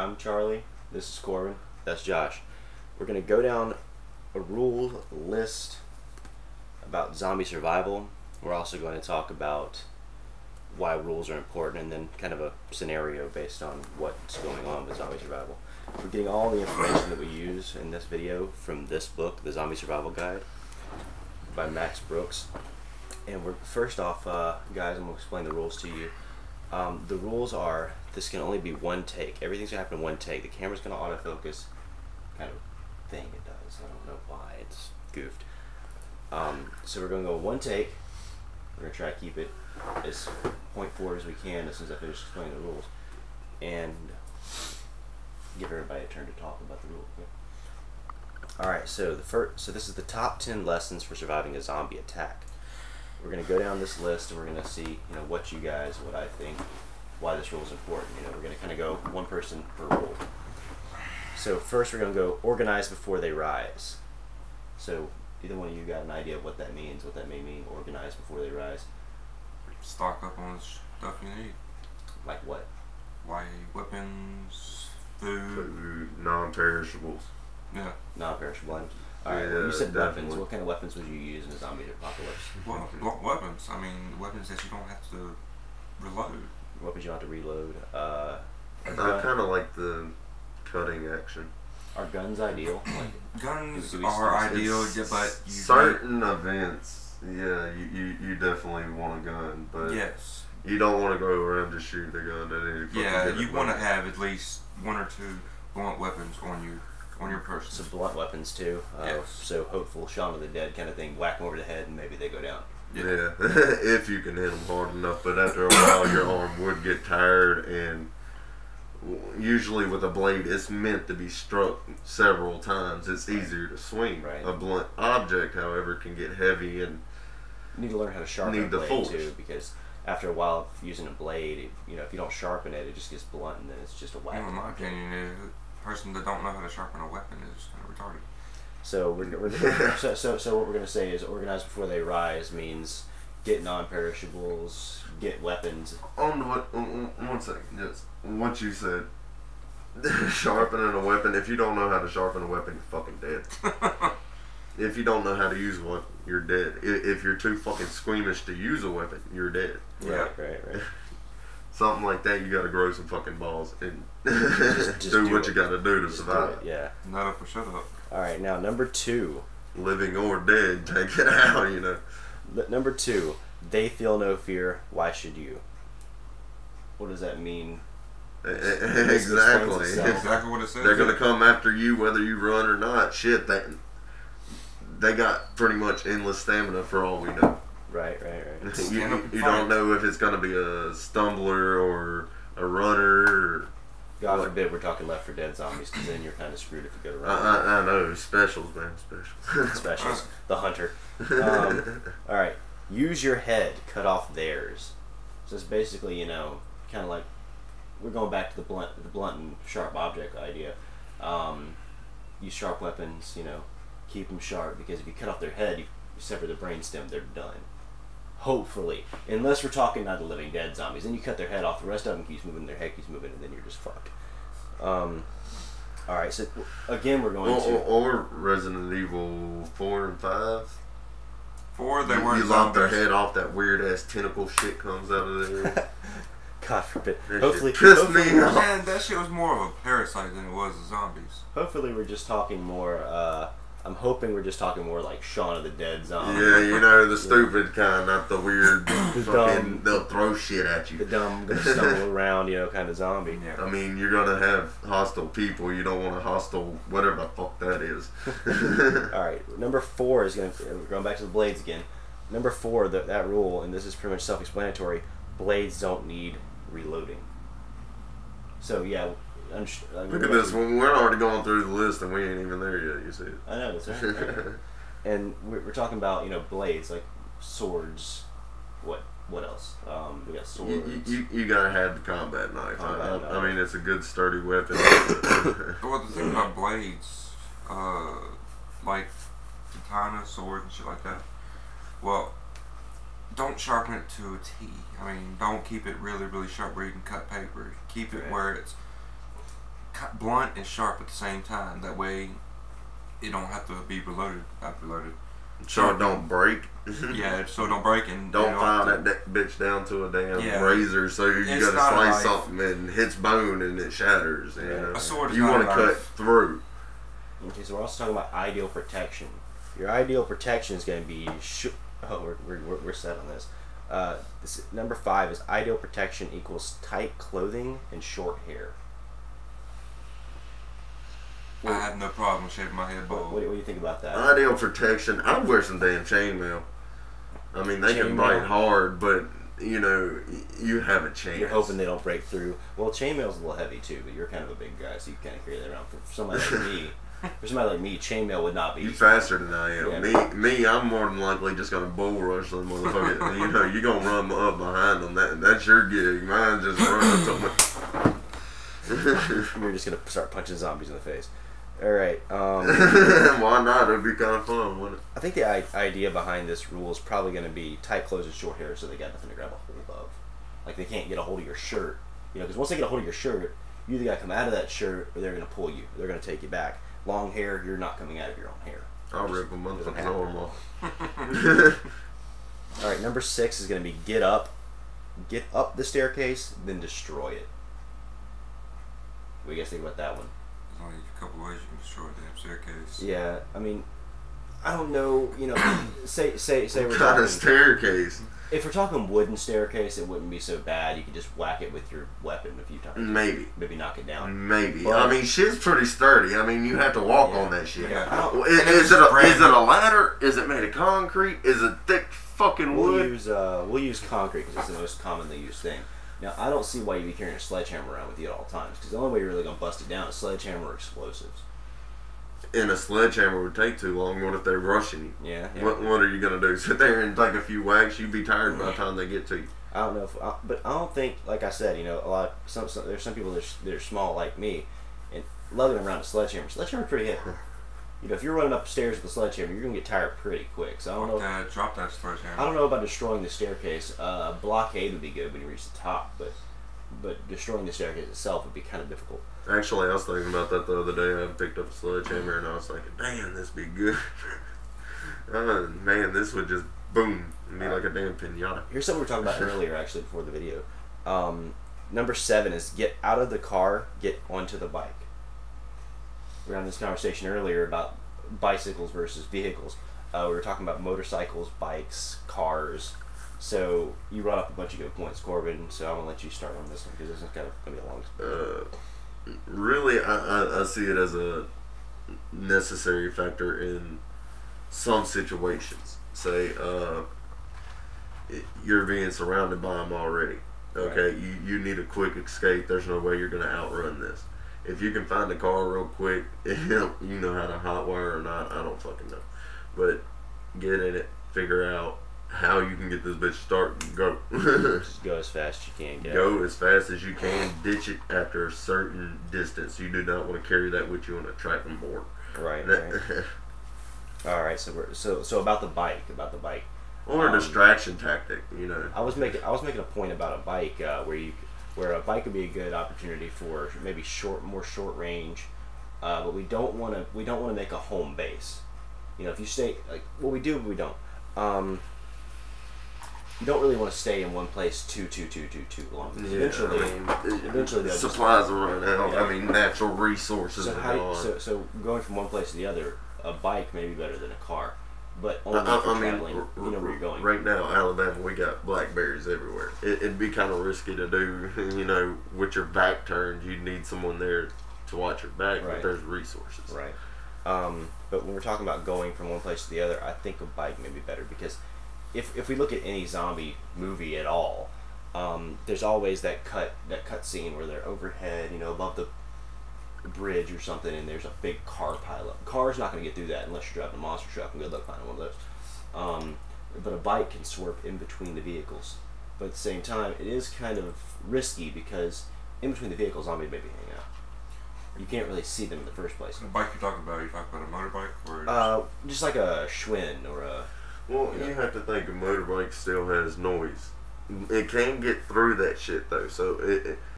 I'm Charlie. This is Corbin. That's Josh. We're going to go down a rule list about zombie survival. We're also going to talk about why rules are important and then kind of a scenario based on what's going on with zombie survival. We're getting all the information that we use in this video from this book, The Zombie Survival Guide by Max Brooks. And we're first off, guys, I'm going to explain the rules to you. The rules are, this can only be one take. Everything's going to happen in one take. The camera's going to autofocus kind of thing it does. I don't know why. It's goofed. So we're going to go one take. We're going to try to keep it as point forward as we can as soon as I finish explaining the rules. And give everybody a turn to talk about the rules. Yeah. Alright, so this is the top 10 lessons for surviving a zombie attack. We're going to go down this list and we're going to see, what you guys, what I think, why this rule is important. We're going to kind of go one person per rule. So first we're going to go organize before they rise. So either one of you got an idea of what that means, what that may mean, organize before they rise? Stock up on stuff you need. Like what? Like weapons, food, non-perishables. Yeah. Non-perishable items. Alright, Yeah, well, you said definitely. weapons. What kind of weapons would you use in a zombie apocalypse? Well, weapons. I mean, weapons that you don't have to reload. Weapons you don't have to reload. I kind of like the cutting action. Are guns ideal? Like, Guns do we are still- ideal, It's but you certain events, yeah, you definitely want a gun, but yes. you don't want to go around just shooting a gun at any fucking Yeah, given you want to moment. have at least one or two blunt weapons on you, on your person. some blunt weapons too. Yes. So hopeful, Shaun of the Dead kind of thing. Whack them over the head and maybe they go down. Yeah, if you can hit them hard enough, but after a while your arm would get tired, and usually with a blade it's meant to be struck several times. It's easier to swing. Right. A blunt object, however, can get heavy and You need to learn how to sharpen a Need the blade force. too, because after a while of using a blade, if you don't sharpen it, it just gets blunt and then it's just a whack. In my opinion, a person that don't know how to sharpen a weapon is kind of retarded. So so what we're gonna say is organize before they rise means get non-perishables, get weapons. one second, yes. What you said, sharpening a weapon. If you don't know how to sharpen a weapon, you're fucking dead. If you don't know how to use one, you're dead. If you're too fucking squeamish to use a weapon, you're dead. Yeah. Right. Something like that, you gotta grow some fucking balls and Just do do what it. you gotta do to Just do survive. it, yeah. Not up or shut up. All right, now number 2. Living or dead, take it out, Number 2, they feel no fear. Why should you? What does that mean? Exactly. explains itself. Exactly what it says. They're gonna come after you whether you run or not. Shit, they got pretty much endless stamina for all we know. Right. You up and don't fight. know if it's gonna be a stumbler or a runner. Or, God What? forbid we're talking Left 4 Dead zombies, because then you're kind of screwed if you go to run. I know specials, man, specials. Specials. The hunter. All right. Use your head. Cut off theirs. So it's basically, kind of like we're going back to the blunt and sharp object idea. Use sharp weapons. Keep them sharp, because if you cut off their head, you sever the brainstem. They're done. Hopefully, unless we're talking Night of the Living Dead zombies, then you cut their head off. The rest of them keeps moving. Their head keeps moving, and then you're just fucked. All right. So again, we're going to. Or Resident Evil 4 and 5. 4, they You weren't lop their zombies. head off, that weird ass tentacle shit comes out of there. God forbid. That Hopefully, shit pissed hopefully, me off. Man, that shit was more of a parasite than it was the zombies. hopefully we're just talking more. I'm hoping we're just talking more like Shaun of the Dead zombies. Yeah, the stupid kind, not the weird The fucking, dumb. they'll throw shit at The you. dumb, gonna stumble around, kind of zombie. Yeah. I mean, you're gonna have hostile people, you don't want a hostile, whatever the fuck that is. All right, number 4 is we're going back to the blades again. Number 4, that rule, and this is pretty much self-explanatory. Blades don't need reloading. So yeah, Look at this, we're already going through the list and we ain't even there yet, you see it. I know that's right. And we're talking about blades like swords. What else? We got swords. You gotta have the combat knife. Combat knife. I mean, it's a good sturdy weapon. Well, the thing about blades, like katana, sword, and shit like that, well, don't sharpen it to a T. I mean, don't keep it really, really sharp where you can cut paper. Keep it Right. where it's blunt and sharp at the same time. That way, it don't have to be reloaded. Reloaded. So it don't break. Yeah, so it don't break and Don't file have to- that bitch down to a damn Yeah. razor, so you It's gotta not slice like- something and hits bone and it shatters. You know? A sword is You not want to a cut knife. through. Okay, so we're also talking about ideal protection. Your ideal protection is going to be we're set on this. Number 5 is ideal protection equals tight clothing and short hair. I have no problem shaving my head bald. What do you think about that? Ideal protection. I'd wear some damn chainmail. I mean, they can Chainmail. bite hard, but you know, you have a chance. You're hoping they don't break through. Well, chainmail's a little heavy too, but you're kind of a big guy, so you can kind of carry that around. For somebody like me, chainmail would not be. You faster than I am. Yeah. Me, I'm more than likely just gonna bull rush them motherfuckers. You know, you gonna run up behind them. That's your gig. Mine just run up to You're just gonna start punching zombies in the face. All right. Why not? It'd be kind of fun, wouldn't it? I think the idea behind this rule is probably going to be tight clothes and short hair, so they got nothing to grab a hold of. Like they can't get a hold of your shirt, you know, because once they get a hold of your shirt, you either got to come out of that shirt or they're going to pull you. They're going to take you back. Long hair, you're not coming out of your own hair. I'll rip a motherfucker's arm off. All right, number 6 is going to be get up the staircase, then destroy it. What do you guys think about that one? There's only a couple ways you can destroy a damn staircase. Yeah, I mean, I don't know. You know, say we're What kind talking. of staircase? If we're talking wooden staircase, it wouldn't be so bad. You could just whack it with your weapon a few times. Maybe knock it down. Maybe. But- I mean, shit's pretty sturdy. I mean, you have to walk on that shit. Yeah. Well, And Is it's it brand a ladder? Is it made of concrete? Is it thick fucking wood? We'll use concrete because it's the most commonly used thing. Now, I don't see why you'd be carrying a sledgehammer around with you at all times, because the only way you're really gonna bust it down is sledgehammer or explosives. And a sledgehammer would take too long. What if they're rushing you? Yeah. What are you gonna do? Sit there and take a few whacks? You'd be tired by the time they get to you. I don't know, but I don't think, like I said, you know, there's some people that are small like me, and lugging around a sledgehammer. Sledgehammer's pretty heavy. You know, if you're running upstairs with a sledgehammer, you're gonna get tired pretty quick. So I don't know. Drop that sledgehammer. I don't know about destroying the staircase. Blockade would be good when you reach the top, but destroying the staircase itself would be kind of difficult. Actually, I was thinking about that the other day. I picked up a sledgehammer and I was thinking, damn, this be good. Man, this would just boom and be like a damn pinata. Here's something we were talking about earlier, actually, before the video. Number 7 is get out of the car, get onto the bike. We were having this conversation earlier about bicycles versus vehicles. We were talking about motorcycles, bikes, cars. So you brought up a bunch of good points, Corbin. So I'm gonna let you start on this one because this is gonna be a long. Really, I see it as a necessary factor in some situations. Say, you're being surrounded by them already. Okay, right. You need a quick escape. There's no way you're going to outrun this. If you can find a car real quick, you know how to hotwire or not, I don't fucking know. But get in it, figure out how you can get this bitch started and go. Just go as fast as you can. Go as fast as you can. Ditch it after a certain distance. You do not want to carry that with you on a tracking board. Right. All right. So about the bike. Or a distraction tactic. You know. I was making a point about a bike where a bike would be a good opportunity for maybe more short range, but we don't want to make a home base. You know, if you stay like what we do, but we don't. You don't really want to stay in one place too long. Yeah, Eventually, the supplies will run out. Yeah. I mean, natural resources. So going from one place to the other, a bike may be better than a car, but only for traveling. You know where you're going. Right now, Alabama, we got blackberries everywhere. It'd be kind of risky to do. You know, with your back turned, you'd need someone there to watch your back. Right. But there's resources. Right. But when we're talking about going from one place to the other, I think a bike may be better because if we look at any zombie movie at all, there's always that cut scene where they're overhead, you know, above the bridge or something, and there's a big car pileup. Car's not going to get through that unless you're driving a monster truck, and good luck finding one of those. But a bike can swerve in between the vehicles. But at the same time, it is kind of risky because in between the vehicles, zombies may be hanging out. You can't really see them in the first place. The bike you're talking about, are you talking about a motorbike or just like a Schwinn or a. Well, you have to think a motorbike still has noise. It can get through that shit though. So